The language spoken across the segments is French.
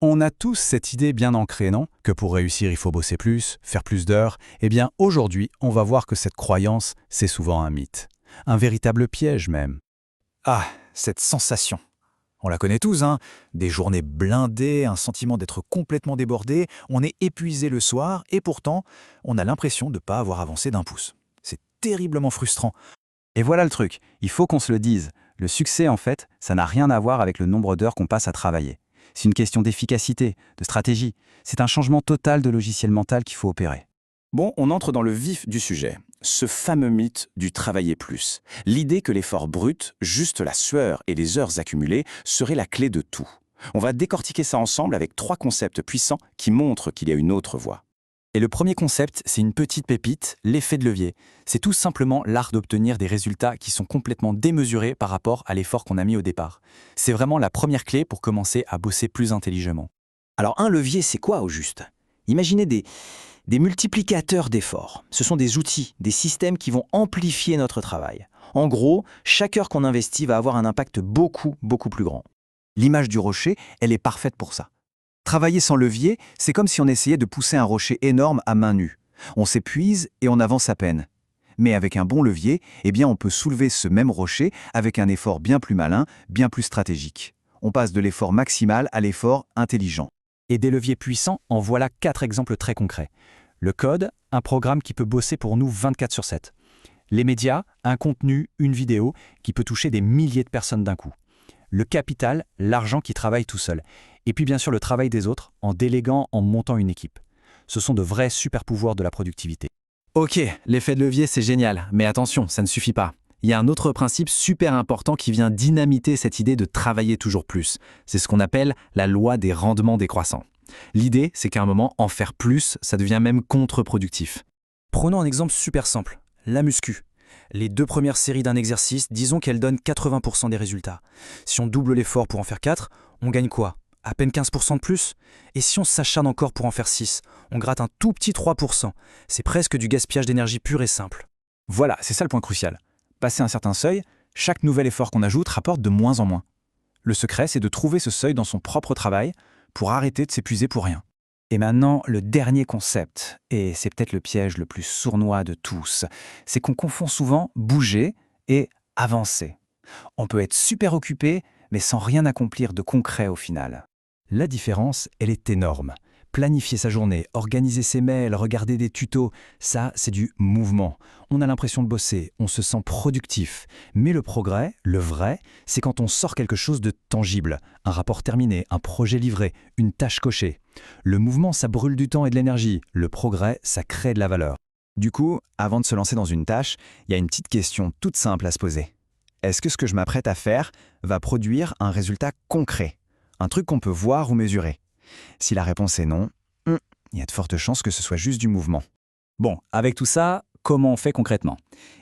On a tous cette idée bien ancrée, non? Que pour réussir, il faut bosser plus, faire plus d'heures. Eh bien, aujourd'hui, on va voir que cette croyance, c'est souvent un mythe. Un véritable piège même. Ah, cette sensation. On la connaît tous, hein. Des journées blindées, un sentiment d'être complètement débordé, on est épuisé le soir et pourtant, on a l'impression de ne pas avoir avancé d'un pouce. C'est terriblement frustrant. Et voilà le truc, il faut qu'on se le dise. Le succès, en fait, ça n'a rien à voir avec le nombre d'heures qu'on passe à travailler. C'est une question d'efficacité, de stratégie. C'est un changement total de logiciel mental qu'il faut opérer. Bon, on entre dans le vif du sujet. Ce fameux mythe du travailler plus. L'idée que l'effort brut, juste la sueur et les heures accumulées, serait la clé de tout. On va décortiquer ça ensemble avec 3 concepts puissants qui montrent qu'il y a une autre voie. Et le premier concept, c'est une petite pépite, l'effet de levier. C'est tout simplement l'art d'obtenir des résultats qui sont complètement démesurés par rapport à l'effort qu'on a mis au départ. C'est vraiment la première clé pour commencer à bosser plus intelligemment. Alors un levier, c'est quoi au juste? Imaginez des multiplicateurs d'efforts. Ce sont des outils, des systèmes qui vont amplifier notre travail. En gros, chaque heure qu'on investit va avoir un impact beaucoup plus grand. L'image du rocher, elle est parfaite pour ça. Travailler sans levier, c'est comme si on essayait de pousser un rocher énorme à main nue. On s'épuise et on avance à peine. Mais avec un bon levier, eh bien on peut soulever ce même rocher avec un effort bien plus malin, bien plus stratégique. On passe de l'effort maximal à l'effort intelligent. Et des leviers puissants, en voilà 4 exemples très concrets. Le code, un programme qui peut bosser pour nous 24/7. Les médias, un contenu, une vidéo qui peut toucher des milliers de personnes d'un coup. Le capital, l'argent qui travaille tout seul. Et puis bien sûr le travail des autres, en déléguant, en montant une équipe. Ce sont de vrais super-pouvoirs de la productivité. Ok, l'effet de levier c'est génial, mais attention, ça ne suffit pas. Il y a un autre principe super important qui vient dynamiter cette idée de travailler toujours plus. C'est ce qu'on appelle la loi des rendements décroissants. L'idée, c'est qu'à un moment, en faire plus, ça devient même contre-productif. Prenons un exemple super simple, la muscu. Les 2 premières séries d'un exercice, disons qu'elles donnent 80% des résultats. Si on double l'effort pour en faire 4, on gagne quoi? À peine 15% de plus? Et si on s'acharne encore pour en faire 6, on gratte un tout petit 3%. C'est presque du gaspillage d'énergie pur et simple. Voilà, c'est ça le point crucial. Passer un certain seuil, chaque nouvel effort qu'on ajoute rapporte de moins en moins. Le secret, c'est de trouver ce seuil dans son propre travail pour arrêter de s'épuiser pour rien. Et maintenant, le dernier concept, et c'est peut-être le piège le plus sournois de tous, c'est qu'on confond souvent bouger et avancer. On peut être super occupé, mais sans rien accomplir de concret au final. La différence, elle est énorme. Planifier sa journée, organiser ses mails, regarder des tutos, ça, c'est du mouvement. On a l'impression de bosser, on se sent productif. Mais le progrès, le vrai, c'est quand on sort quelque chose de tangible. Un rapport terminé, un projet livré, une tâche cochée. Le mouvement, ça brûle du temps et de l'énergie. Le progrès, ça crée de la valeur. Du coup, avant de se lancer dans une tâche, il y a une petite question toute simple à se poser. Est-ce que ce que je m'apprête à faire va produire un résultat concret? Un truc qu'on peut voir ou mesurer? Si la réponse est non, il y a de fortes chances que ce soit juste du mouvement. Bon, avec tout ça, comment on fait concrètement?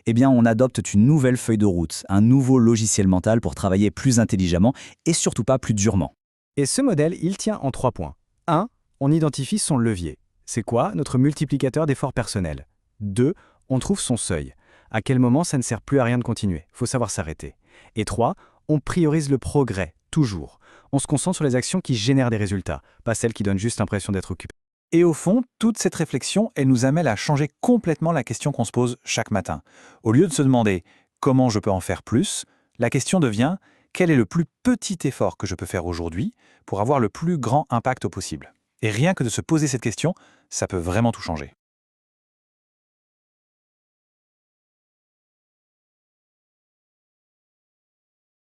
Eh bien, on adopte une nouvelle feuille de route, un nouveau logiciel mental pour travailler plus intelligemment et surtout pas plus durement. Et ce modèle, il tient en 3 points. 1. On identifie son levier. C'est quoi? Notre multiplicateur d'efforts personnels. 2. On trouve son seuil. À quel moment ça ne sert plus à rien de continuer? Faut savoir s'arrêter. Et 3. On priorise le progrès, toujours. On se concentre sur les actions qui génèrent des résultats, pas celles qui donnent juste l'impression d'être occupé. Et au fond, toute cette réflexion, elle nous amène à changer complètement la question qu'on se pose chaque matin. Au lieu de se demander « comment je peux en faire plus ?», la question devient « quel est le plus petit effort que je peux faire aujourd'hui pour avoir le plus grand impact possible ?» Et rien que de se poser cette question, ça peut vraiment tout changer.